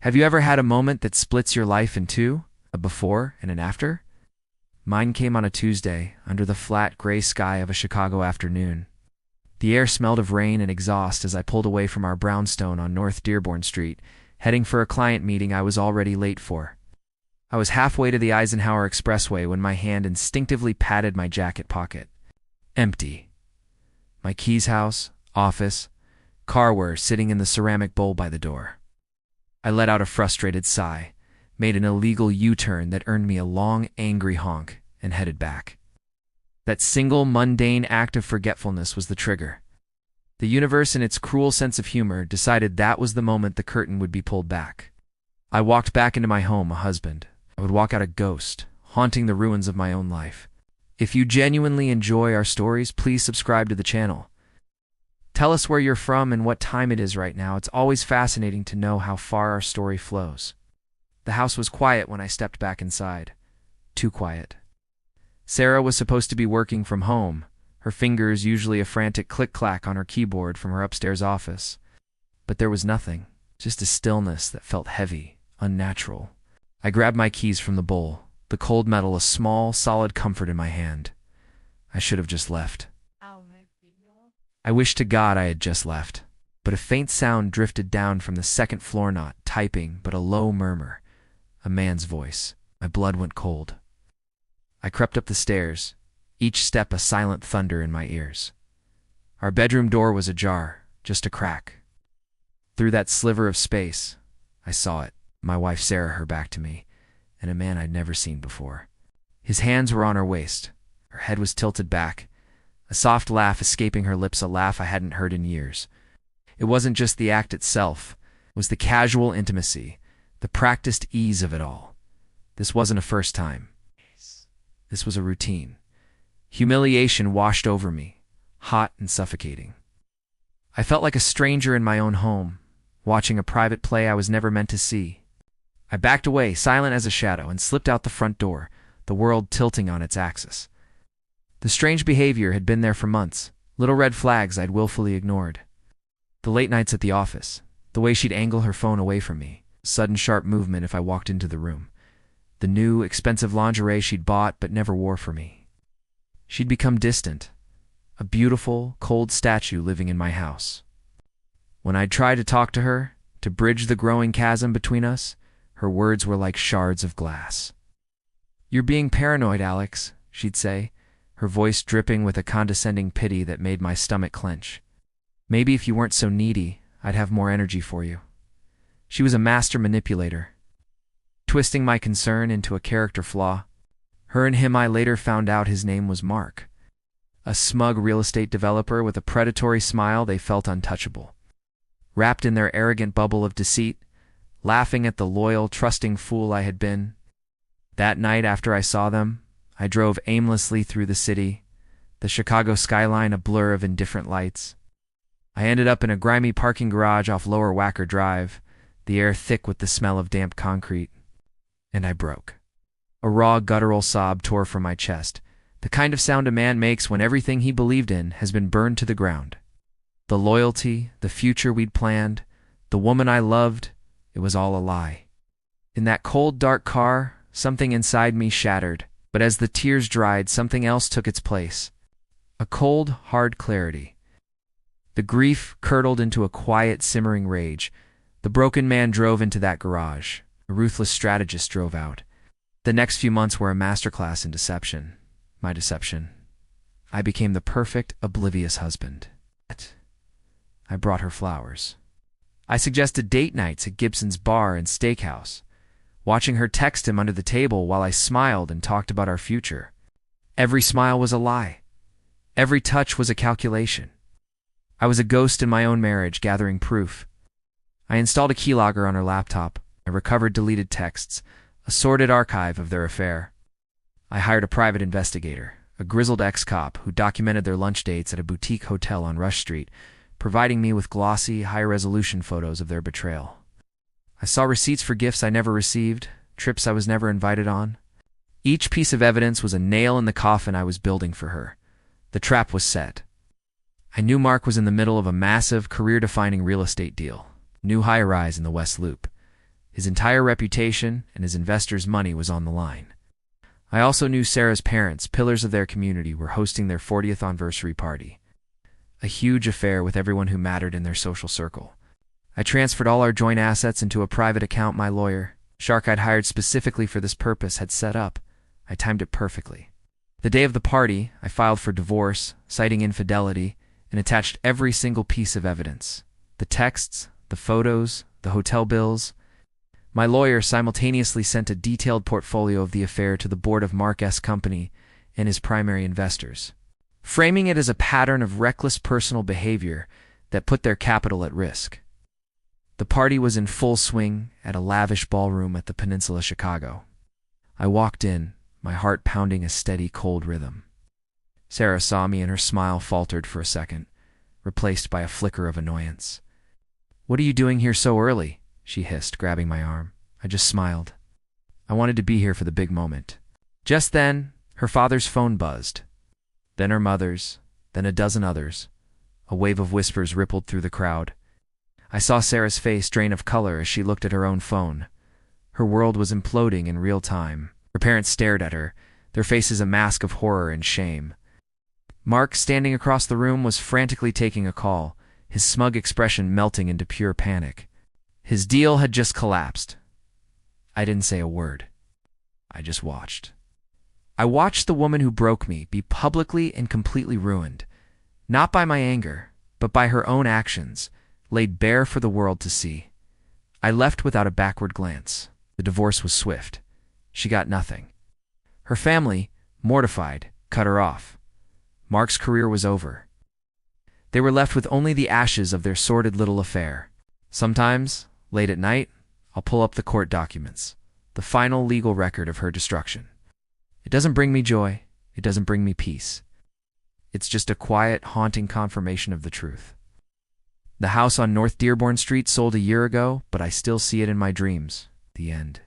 Have you ever had a moment that splits your life in two, a before and an after? Mine came on a Tuesday, under the flat, gray sky of a Chicago afternoon. The air smelled of rain and exhaust as I pulled away from our brownstone on North Dearborn Street, heading for a client meeting I was already late for. I was halfway to the Eisenhower Expressway when my hand instinctively patted my jacket pocket. Empty. My keys, house, office, car were sitting in the ceramic bowl by the door. I let out a frustrated sigh, made an illegal U-turn that earned me a long, angry honk, and headed back. That single, mundane act of forgetfulness was the trigger. The universe, in its cruel sense of humor, decided that was the moment the curtain would be pulled back. I walked back into my home a husband. I would walk out a ghost, haunting the ruins of my own life. If you genuinely enjoy our stories, please subscribe to the channel. Tell us where you're from and what time it is right now. It's always fascinating to know how far our story flows. The house was quiet when I stepped back inside. Too quiet. Sarah was supposed to be working from home, her fingers usually a frantic click-clack on her keyboard from her upstairs office. But there was nothing, just a stillness that felt heavy, unnatural. I grabbed my keys from the bowl, the cold metal a small, solid comfort in my hand. I should have just left. I wish to God I had just left, but a faint sound drifted down from the second floor, not typing, but a low murmur. A man's voice. My blood went cold. I crept up the stairs, each step a silent thunder in my ears. Our bedroom door was ajar, just a crack. Through that sliver of space, I saw it, my wife Sarah, her back to me, and a man I'd never seen before. His hands were on her waist. Her head was tilted back, a soft laugh escaping her lips, a laugh I hadn't heard in years. It wasn't just the act itself, it was the casual intimacy, the practiced ease of it all. This wasn't a first time. This was a routine. Humiliation washed over me, hot and suffocating. I felt like a stranger in my own home, watching a private play I was never meant to see. I backed away, silent as a shadow, and slipped out the front door, the world tilting on its axis. The strange behavior had been there for months, little red flags I'd willfully ignored. The late nights at the office, the way she'd angle her phone away from me, sudden sharp movement if I walked into the room, the new, expensive lingerie she'd bought but never wore for me. She'd become distant, a beautiful, cold statue living in my house. When I'd try to talk to her, to bridge the growing chasm between us, her words were like shards of glass. "You're being paranoid, Alex," she'd say, her voice dripping with a condescending pity that made my stomach clench. "Maybe if you weren't so needy, I'd have more energy for you." She was a master manipulator, twisting my concern into a character flaw. Her and him, I later found out his name was Mark. A smug real estate developer with a predatory smile. They felt untouchable. Wrapped in their arrogant bubble of deceit, laughing at the loyal, trusting fool I had been. That night after I saw them, I drove aimlessly through the city, the Chicago skyline a blur of indifferent lights. I ended up in a grimy parking garage off Lower Wacker Drive, the air thick with the smell of damp concrete. And I broke. A raw, guttural sob tore from my chest, the kind of sound a man makes when everything he believed in has been burned to the ground. The loyalty, the future we'd planned, the woman I loved, it was all a lie. In that cold, dark car, something inside me shattered. But as the tears dried, something else took its place. A cold, hard clarity. The grief curdled into a quiet, simmering rage. The broken man drove into that garage. A ruthless strategist drove out. The next few months were a masterclass in deception. My deception. I became the perfect, oblivious husband. I brought her flowers. I suggested date nights at Gibson's bar and steakhouse, watching her text him under the table while I smiled and talked about our future. Every smile was a lie. Every touch was a calculation. I was a ghost in my own marriage, gathering proof. I installed a keylogger on her laptop. I recovered deleted texts, a sordid archive of their affair. I hired a private investigator, a grizzled ex-cop who documented their lunch dates at a boutique hotel on Rush Street, providing me with glossy, high-resolution photos of their betrayal. I saw receipts for gifts I never received, trips I was never invited on. Each piece of evidence was a nail in the coffin I was building for her. The trap was set. I knew Mark was in the middle of a massive, career-defining real estate deal, new high-rise in the West Loop. His entire reputation and his investors' money was on the line. I also knew Sarah's parents, pillars of their community, were hosting their 40th anniversary party. A huge affair with everyone who mattered in their social circle. I transferred all our joint assets into a private account my lawyer, shark I'd hired specifically for this purpose, had set up. I timed it perfectly. The day of the party, I filed for divorce, citing infidelity, and attached every single piece of evidence. The texts, the photos, the hotel bills. My lawyer simultaneously sent a detailed portfolio of the affair to the board of Mark S. Company and his primary investors, framing it as a pattern of reckless personal behavior that put their capital at risk. The party was in full swing at a lavish ballroom at the Peninsula Chicago. I walked in, my heart pounding a steady, cold rhythm. Sarah saw me and her smile faltered for a second, replaced by a flicker of annoyance. "What are you doing here so early?" she hissed, grabbing my arm. I just smiled. I wanted to be here for the big moment. Just then, her father's phone buzzed. Then her mother's, then a dozen others. A wave of whispers rippled through the crowd. I saw Sarah's face drain of color as she looked at her own phone. Her world was imploding in real time. Her parents stared at her, their faces a mask of horror and shame. Mark, standing across the room, was frantically taking a call, his smug expression melting into pure panic. His deal had just collapsed. I didn't say a word. I just watched. I watched the woman who broke me be publicly and completely ruined, not by my anger, but by her own actions, laid bare for the world to see. I left without a backward glance. The divorce was swift. She got nothing. Her family, mortified, cut her off. Mark's career was over. They were left with only the ashes of their sordid little affair. Sometimes, late at night, I'll pull up the court documents, the final legal record of her destruction. It doesn't bring me joy. It doesn't bring me peace. It's just a quiet, haunting confirmation of the truth. The house on North Dearborn Street sold a year ago, but I still see it in my dreams. The end.